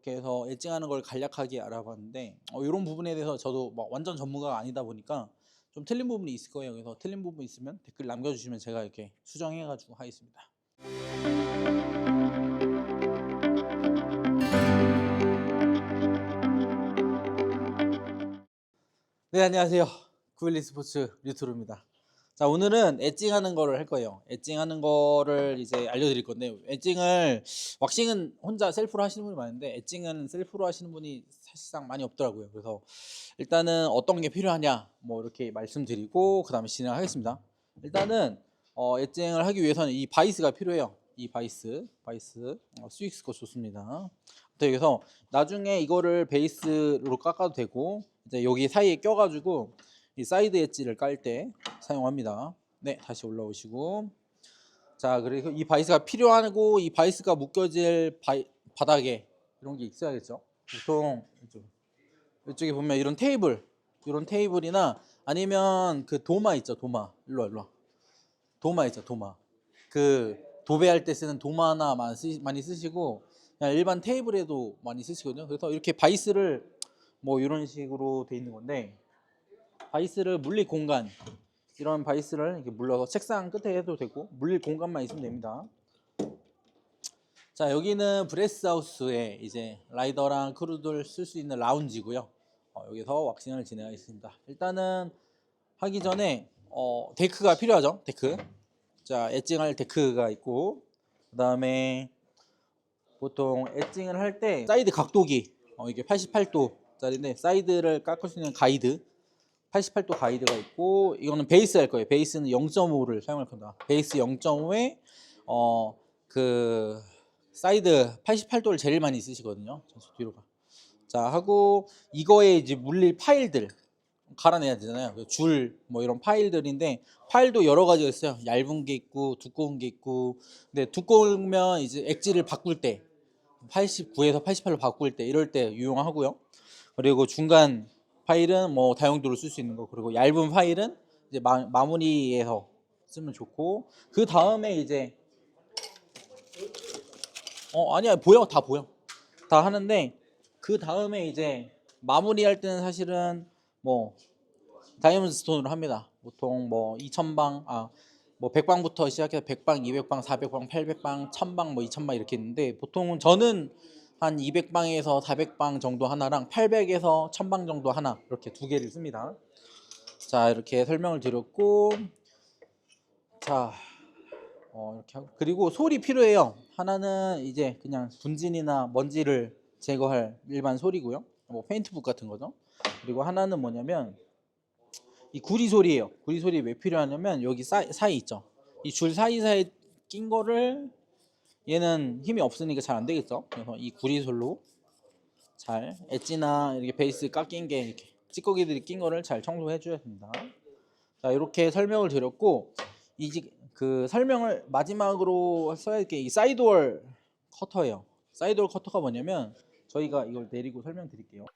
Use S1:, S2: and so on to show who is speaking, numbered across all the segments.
S1: 이렇게 해서 엣징하는 걸 간략하게 알아봤는데 이런 부분에 대해서 저도 막 완전 전문가가 아니다 보니까 좀 틀린 부분이 있을 거예요. 그래서 틀린 부분 있으면 댓글 남겨주시면 제가 이렇게 수정해가지고 하겠습니다. 네, 안녕하세요. 구일리 스포츠 류트루입니다. 자, 오늘은 엣징하는 거를 할 거예요. 엣징하는 거를 이제 알려드릴 건데, 왁싱은 혼자 셀프로 하시는 분이 많은데, 엣징은 셀프로 하시는 분이 사실상 많이 없더라고요. 그래서 일단은 어떤 게 필요하냐, 뭐 이렇게 말씀드리고, 그 다음에 진행하겠습니다. 일단은, 엣징을 하기 위해서는 이 바이스가 필요해요. 이 바이스, 스윅스 거 좋습니다. 그래서 나중에 이거를 베이스로 깎아도 되고, 이제 여기 사이에 껴가지고, 이 사이드 엣지를 깔 때 사용합니다. 네, 다시 올라오시고, 자, 그리고 이 바이스가 필요하고 이 바이스가 묶여질 바닥에 이런 게 있어야겠죠. 보통 이쪽에 보면 이런 테이블이나 아니면 그 도마 있죠, 도마. 일로 와. 도마 있죠, 도마. 그 도배할 때 쓰는 도마나 많이 쓰시고 그냥 일반 테이블에도 많이 쓰시거든요. 그래서 이렇게 바이스를 뭐 이런 식으로 돼 있는 건데, 바이스를 물릴 공간, 이런 바이스를 이렇게 물러서 책상 끝에 해도 되고 물릴 공간만 있으면 됩니다. 자, 여기는 브레스하우스에 이제 라이더랑 크루들 쓸 수 있는 라운지고요. 여기서 왁싱을 진행하겠습니다. 일단은 하기 전에 데크가 필요하죠. 데크. 자, 엣징할 데크가 있고, 그 다음에 보통 엣징을 할 때 사이드 각도기, 이게 88도짜리인데 사이드를 깎을 수 있는 가이드, 88도 가이드가 있고, 이거는 베이스 할 거예요. 베이스는 0.5를 사용할 겁니다. 베이스 0.5에 그 사이드 88도를 제일 많이 쓰시거든요. 뒤로 가. 자, 하고 이거에 이제 물릴 파일들 갈아내야 되잖아요. 줄 뭐 이런 파일들인데, 파일도 여러 가지가 있어요. 얇은 게 있고 두꺼운 게 있고. 근데 두꺼우면 이제 엣지를 바꿀 때 89에서 88로 바꿀 때 이럴 때 유용하고요. 그리고 중간 파일은 뭐 다용도로 쓸 수 있는 거, 그리고 얇은 파일은 이제 마무리해서 쓰면 좋고, 그 다음에 이제 아니야, 보여, 다 보여, 다 하는데, 그 다음에 이제 마무리할 때는 사실은 뭐 다이아몬드 스톤으로 합니다. 보통 뭐 2000방, 뭐 100방부터 시작해서 100방, 200방, 400방, 800방, 1000방, 뭐 2000방 이렇게 있는데, 보통은 저는 한 200방에서 400방 정도 하나랑 800에서 1000방 정도 하나, 이렇게 두 개를 씁니다. 자, 이렇게 설명을 드렸고, 자, 이렇게 하고, 그리고 솔이 필요해요. 하나는 이제 그냥 분진이나 먼지를 제거할 일반 솔이고요. 뭐 페인트북 같은 거죠. 그리고 하나는 뭐냐면 이 구리솔이에요. 구리솔이 왜 필요하냐면 여기 사이 있죠. 이 줄 사이사이에 낀 거를, 얘는 힘이 없으니까 잘 안 되겠죠. 그래서 이 구리솔로 잘 엣지나 이렇게 베이스 깎인 게 이렇게 찌꺼기들이 낀 거를 잘 청소해 줘야 됩니다. 자, 이렇게 설명을 드렸고, 그 설명을 마지막으로 써야 할 게 이 사이드월 커터예요. 사이드월 커터가 뭐냐면, 저희가 이걸 내리고 설명드릴게요.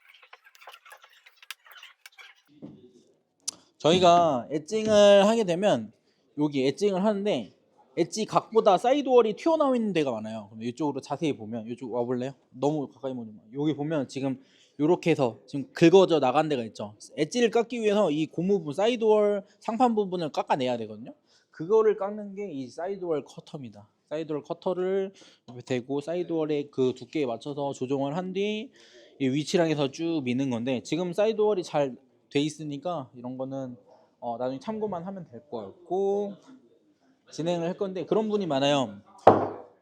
S1: 저희가 엣징을 하게 되면 여기 엣징을 하는데, 엣지 각보다 사이드월이 튀어나와 있는 데가 많아요. 그럼 이쪽으로 자세히 보면, 이쪽 와볼래요? 너무 가까이 보지 마. 여기 보면 지금 이렇게 해서 지금 긁어져 나간 데가 있죠. 엣지를 깎기 위해서 이 고무부 사이드월 상판 부분을 깎아내야 되거든요. 그거를 깎는 게 이 사이드월 커터입니다. 사이드월 커터를 이렇게 대고 사이드월의 그 두께에 맞춰서 조정을 한 뒤 이 위치랑 해서 쭉 미는 건데, 지금 사이드월이 잘 돼 있으니까 이런 거는 나중에 참고만 하면 될 것 같고, 진행을 할 건데, 그런 분이 많아요.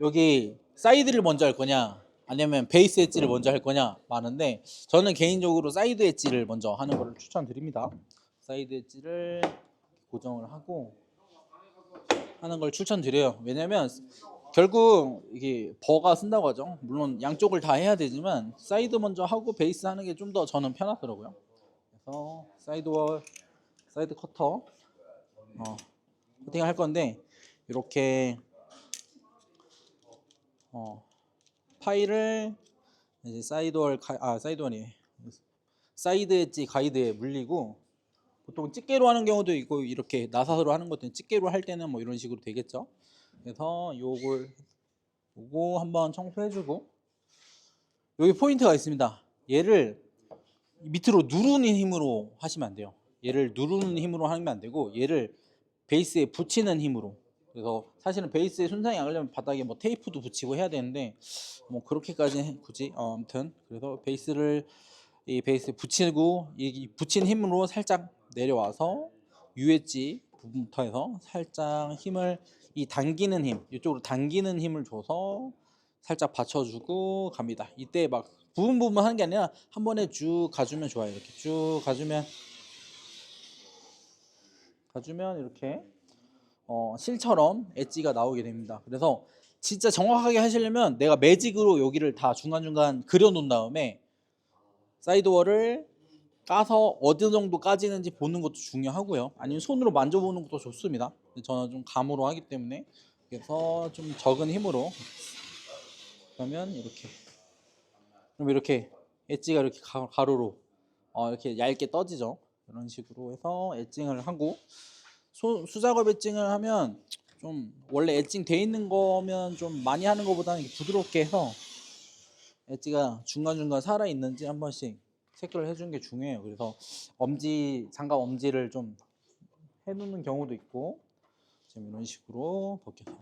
S1: 여기 사이드를 먼저 할 거냐 아니면 베이스 엣지를 먼저 할 거냐 많은데, 저는 개인적으로 사이드 엣지를 먼저 하는 것을 추천드립니다. 사이드 엣지를 고정을 하고 하는 걸 추천드려요. 왜냐면 결국 이게 버가 쓴다고 하죠. 물론 양쪽을 다 해야 되지만 사이드 먼저 하고 베이스 하는 게 좀 더 저는 편하더라고요. 그래서 사이드 커터 커팅을 할 건데, 이렇게 파일을 이제 사이드월이 사이드 엣지 가이드에 물리고, 보통 집게로 하는 경우도 있고 이렇게 나사로 하는 것도 집게로 할 때는 뭐 이런 식으로 되겠죠. 그래서 요거 한번 청소해주고, 여기 포인트가 있습니다. 얘를 밑으로 누르는 힘으로 하시면 안 돼요. 얘를 누르는 힘으로 하면 안 되고 얘를 베이스에 붙이는 힘으로. 그래서 사실은 베이스에 손상이 안 가려면 바닥에 뭐 테이프도 붙이고 해야 되는데 뭐 그렇게까지 굳이 아무튼 그래서 베이스를 이 베이스에 붙이고 이 붙인 힘으로 살짝 내려와서 유엣지 부분부터 해서 살짝 힘을 이 당기는 힘 이쪽으로 당기는 힘을 줘서 살짝 받쳐주고 갑니다. 이때 막 부분 하는 게 아니라 한 번에 쭉 가주면 좋아요. 이렇게 쭉 가주면 이렇게 실처럼 엣지가 나오게 됩니다. 그래서 진짜 정확하게 하시려면 내가 매직으로 여기를 다 중간중간 그려 놓은 다음에 사이드워를 까서 어느 정도 까지는지 보는 것도 중요하고요. 아니면 손으로 만져보는 것도 좋습니다. 저는 좀 감으로 하기 때문에 그래서 좀 적은 힘으로 그러면 이렇게 그럼 이렇게 엣지가 이렇게 가로로 이렇게 얇게 떠지죠. 이런 식으로 해서 엣징을 하고 수작업 엣징을 하면 좀 원래 엣징 돼 있는 거면 좀 많이 하는 것보다는 부드럽게 해서 엣지가 중간중간 살아 있는지 한 번씩 체크를 해주는 게 중요해요. 그래서 장갑 엄지를 좀 해놓는 경우도 있고 지금 이런 식으로 벗겨서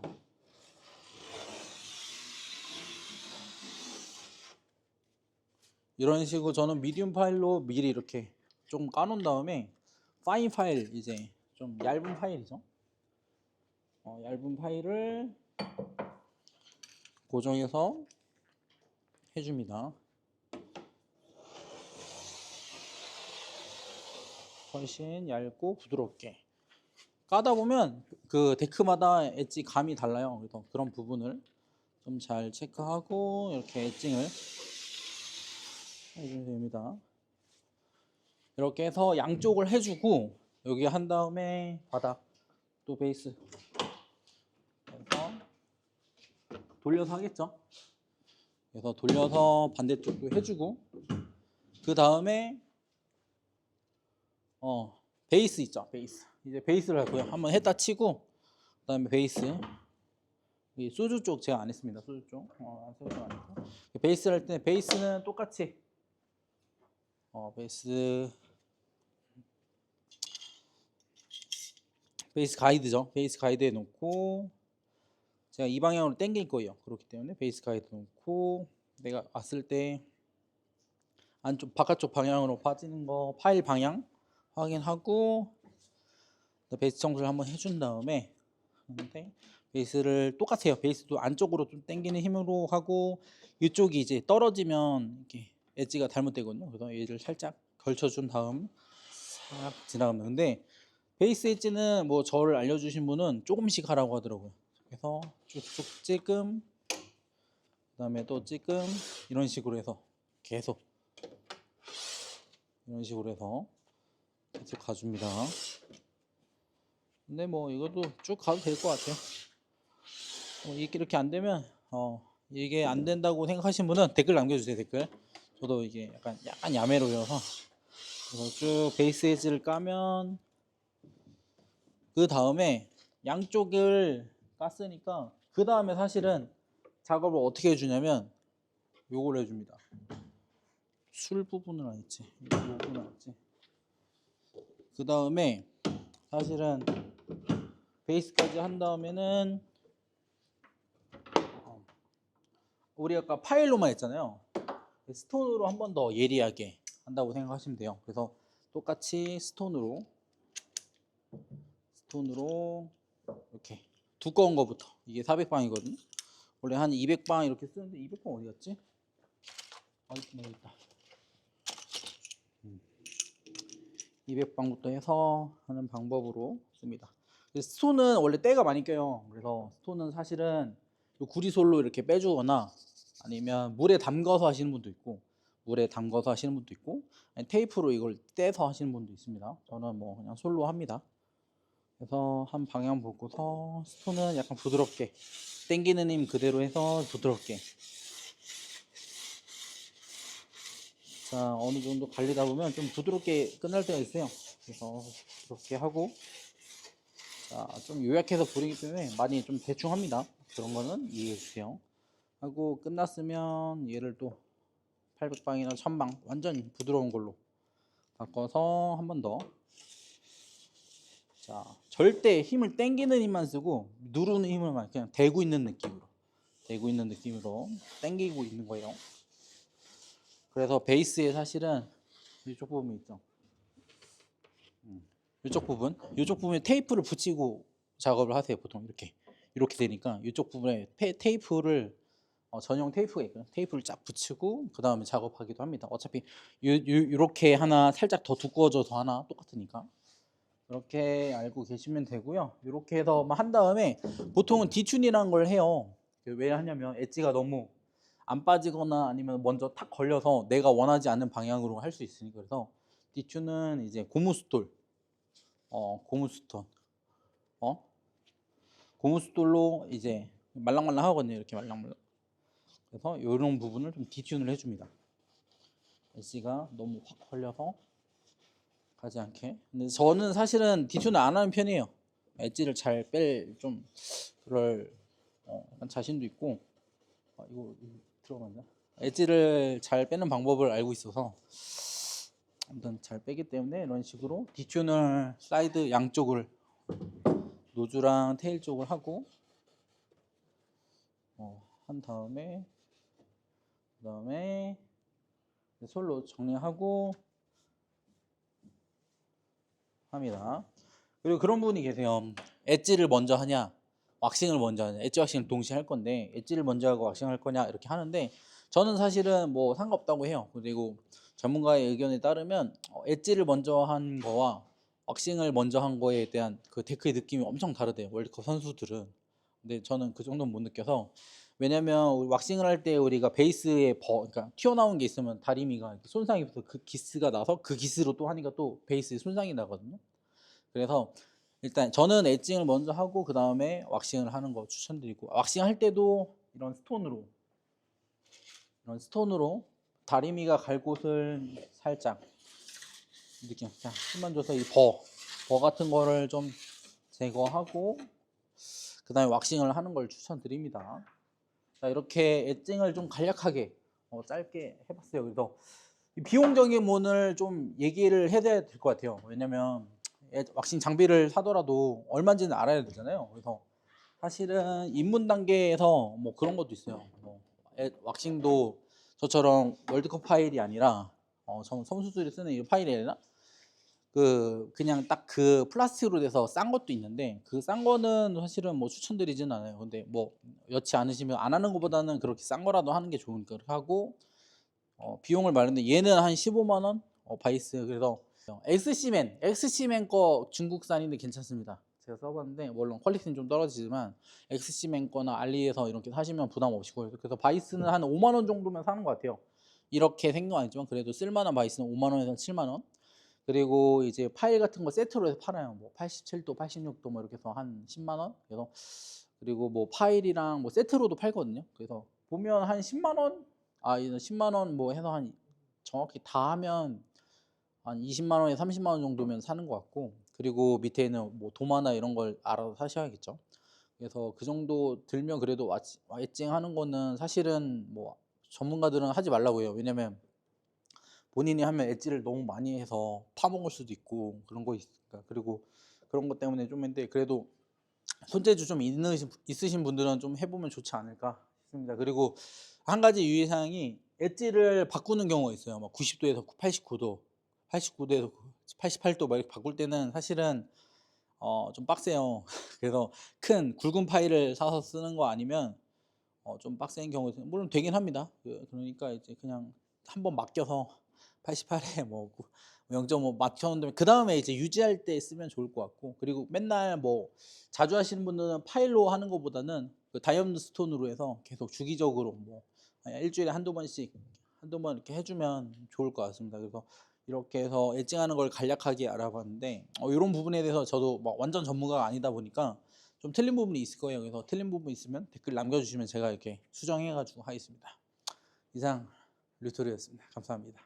S1: 이런 식으로 저는 미디움 파일로 미리 이렇게 좀 까놓은 다음에 파인 파일 이제 좀 얇은 파일이죠. 얇은 파일을 고정해서 해줍니다. 훨씬 얇고 부드럽게 까다 보면 그 데크마다 엣지 감이 달라요. 그래서 그런 부분을 좀 잘 체크하고 이렇게 엣징을 해주면 됩니다. 이렇게 해서 양쪽을 해주고 여기 한 다음에 바닥 또 베이스 그래서 돌려서 하겠죠. 그래서 돌려서 반대쪽도 해주고 그 다음에 베이스 있죠. 베이스 이제 베이스를 할 거예요. 한번 했다 치고 그 다음에 베이스 이 소주 쪽 제가 안 했습니다. 소주 쪽 소주 안 했고 베이스를 할 때 베이스는 똑같이 베이스 가이드죠. 베이스 가이드에 놓고 제가 이 방향으로 당길 거예요. 그렇기 때문에 베이스 가이드 놓고 내가 왔을 때 안쪽 바깥쪽 방향으로 빠지는 거 파일 방향 확인하고 베이스 청소를 한번 해준 다음에 베이스를 똑같아요. 베이스도 안쪽으로 좀 당기는 힘으로 하고 이쪽이 이제 떨어지면 이렇게 엣지가 잘못되거든요. 그래서 얘를 살짝 걸쳐준 다음 싹 지나가면 근데 베이스 엣지는 뭐 저를 알려주신 분은 조금씩 하라고 하더라고요. 그래서 쭉쭉 찔끔 그다음에 또 찔끔 이런 식으로 해서 계속 이런 식으로 해서 계속 가줍니다. 근데 뭐 이것도 쭉 가도 될 것 같아요. 이렇게 안 되면 이게 안 된다고 생각하시는 분은 댓글 남겨주세요. 댓글. 저도 이게 약간 야매로여서 그래서 쭉 베이스 엣지를 까면 그 다음에 양쪽을 깠으니까 그 다음에 사실은 작업을 어떻게 해주냐면 요걸 해줍니다. 술 부분을 안 했지. 이 부분을 안 했지. 그 다음에 사실은 베이스까지 한 다음에는 우리 아까 파일로만 했잖아요. 스톤으로 한 번 더 예리하게 한다고 생각하시면 돼요. 그래서 똑같이 스톤으로 이렇게 두꺼운 거부터 이게 400방이거든요. 원래 한 200방 이렇게 쓰는데 200방 어디 갔지? 여기 있다. 200방부터 해서 하는 방법으로 씁니다. 스톤은 원래 때가 많이 껴요. 그래서 스톤은 사실은 구리솔로 이렇게 빼주거나 아니면 물에 담가서 하시는 분도 있고 아니, 테이프로 이걸 떼서 하시는 분도 있습니다. 저는 뭐 그냥 솔로 합니다. 그래서 한 방향 보고서 스톤은 약간 부드럽게 당기는 힘 그대로 해서 부드럽게 자 어느 정도 갈리다 보면 좀 부드럽게 끝날 때가 있어요. 그래서 부드럽게 하고 자 좀 요약해서 부리기 때문에 많이 좀 대충 합니다. 그런 거는 이해해 주세요. 하고 끝났으면 얘를 또 800방이나 1000방 완전 부드러운 걸로 바꿔서 한 번 더. 자, 절대 힘을 당기는 힘만 쓰고 누르는 힘을 그냥 대고 있는 느낌으로 당기고 있는 거예요. 그래서 베이스에 사실은 이쪽 부분이 있죠. 이쪽 부분에 테이프를 붙이고 작업을 하세요. 보통 이렇게 되니까 이쪽 부분에 테이프를 전용 테이프가 있거든요. 테이프를 쫙 붙이고 그 다음에 작업하기도 합니다. 어차피 이렇게 하나 살짝 더 두꺼워져서 하나 똑같으니까 이렇게 알고 계시면 되고요. 이렇게 해서 한 다음에 보통은 디튠이라는 걸 해요. 왜 하냐면 엣지가 너무 안 빠지거나 아니면 먼저 탁 걸려서 내가 원하지 않는 방향으로 할 수 있으니까. 그래서 디튠은 이제 고무스톨, 고무스톤, 고무스톨로 이제 말랑말랑 하거든요. 이렇게 말랑말랑. 그래서 이런 부분을 좀 디튠을 해줍니다. 엣지가 너무 확 걸려서 가지 않게. 근데 저는 사실은 디튠을 안 하는 편이에요. 엣지를 잘 뺄 좀 그럴 약간 자신도 있고. 이거 들어갔나? 엣지를 잘 빼는 방법을 알고 있어서 아무튼 잘 빼기 때문에 이런 식으로 디튠을 사이드 양쪽을 노즈랑 테일 쪽을 하고 한 다음에 그다음에 솔로 정리하고 합니다. 그리고 그런 분이 계세요. 엣지를 먼저 하냐 왁싱을 먼저 하냐. 엣지 왁싱을 동시에 할 건데 엣지를 먼저 하고 왁싱을 할 거냐 이렇게 하는데 저는 사실은 뭐 상관없다고 해요. 그리고 전문가의 의견에 따르면 엣지를 먼저 한 거와 왁싱을 먼저 한 거에 대한 그 데크의 느낌이 엄청 다르대요. 월드컵 선수들은. 근데 저는 그 정도는 못 느껴서. 왜냐면 우리 왁싱을 할 때 우리가 베이스에 그러니까 튀어나온 게 있으면 다리미가 손상이 돼서 그 기스가 나서 그 기스로 또 하니까 또 베이스에 손상이 나거든요. 그래서 일단 저는 엣징을 먼저 하고 그 다음에 왁싱을 하는 거 추천드리고, 왁싱 할 때도 이런 스톤으로 다리미가 갈 곳을 살짝 이렇게 그냥 힘만 줘서 이 버 같은 거를 좀 제거하고 그 다음에 왁싱을 하는 걸 추천드립니다. 자, 이렇게 엣징을 좀 간략하게 짧게 해봤어요. 그래서 비용적인 부분을 좀 얘기를 해야 될 것 같아요. 왜냐면 왁싱 장비를 사더라도 얼마인지는 알아야 되잖아요. 그래서 사실은 입문 단계에서 뭐 그런 것도 있어요. 왁싱도 저처럼 월드컵 파일이 아니라 선수들이 쓰는 이 파일이 아니라 그냥 딱 그 플라스틱으로 돼서 싼 것도 있는데 그 싼 거는 사실은 뭐 추천드리진 않아요. 근데 뭐 여치 않으시면 안 하는 것보다는 그렇게 싼 거라도 하는 게 좋으니까 그렇게 하고 비용을 말했는데 얘는 한 15만 원 바이스. 그래서 엑스시맨 거 중국산인데 괜찮습니다. 제가 써봤는데 물론 퀄리티는 좀 떨어지지만 엑스시맨 거나 알리에서 이렇게 사시면 부담 없이고, 그래서 바이스는 한 5만 원 정도면 사는 것 같아요. 이렇게 생긴 건 아니지만 그래도 쓸만한 바이스는 5만 원에서 7만 원. 그리고 이제 파일 같은 거 세트로 해서 팔아요. 뭐 87도, 86도 뭐 이렇게 해서 한 10만 원. 그래서 그리고 뭐 파일이랑 뭐 세트로도 팔거든요. 그래서 보면 한 10만 원, 10만 원 뭐 해서 한 정확히 다 하면 한 20만 원에 30만 원 정도면 사는 것 같고, 그리고 밑에는 뭐 도마나 이런 걸 알아서 사셔야겠죠. 그래서 그 정도 들면 그래도 웨징 하는 거는 사실은 뭐 전문가들은 하지 말라고 해요. 왜냐면 본인이 하면 엣지를 너무 많이 해서 파먹을 수도 있고 그런 거 있으니까. 그리고 그런 것 때문에 좀 했는데 그래도 손재주 좀 있으신 분들은 좀 해보면 좋지 않을까 싶습니다. 그리고 한 가지 유의사항이 엣지를 바꾸는 경우가 있어요. 막 90도에서 89도, 89도에서 88도 막 이렇게 바꿀 때는 사실은 좀 빡세요. 그래서 큰 굵은 파일을 사서 쓰는 거 아니면 좀 빡센 경우도 물론 되긴 합니다. 그러니까 이제 그냥 한번 맡겨서 88에 뭐 0.5 맞춰놓은 다음에 그 다음에 이제 유지할 때 쓰면 좋을 것 같고, 그리고 맨날 뭐 자주 하시는 분들은 파일로 하는 것보다는 그 다이아몬드 스톤으로 해서 계속 주기적으로 뭐 일주일에 한두 번 이렇게 해주면 좋을 것 같습니다. 그래서 이렇게 해서 엣징하는 걸 간략하게 알아봤는데 이런 부분에 대해서 저도 막 완전 전문가가 아니다 보니까 좀 틀린 부분이 있을 거예요. 그래서 틀린 부분 있으면 댓글 남겨주시면 제가 이렇게 수정해가지고 하겠습니다. 이상 류토리였습니다. 감사합니다.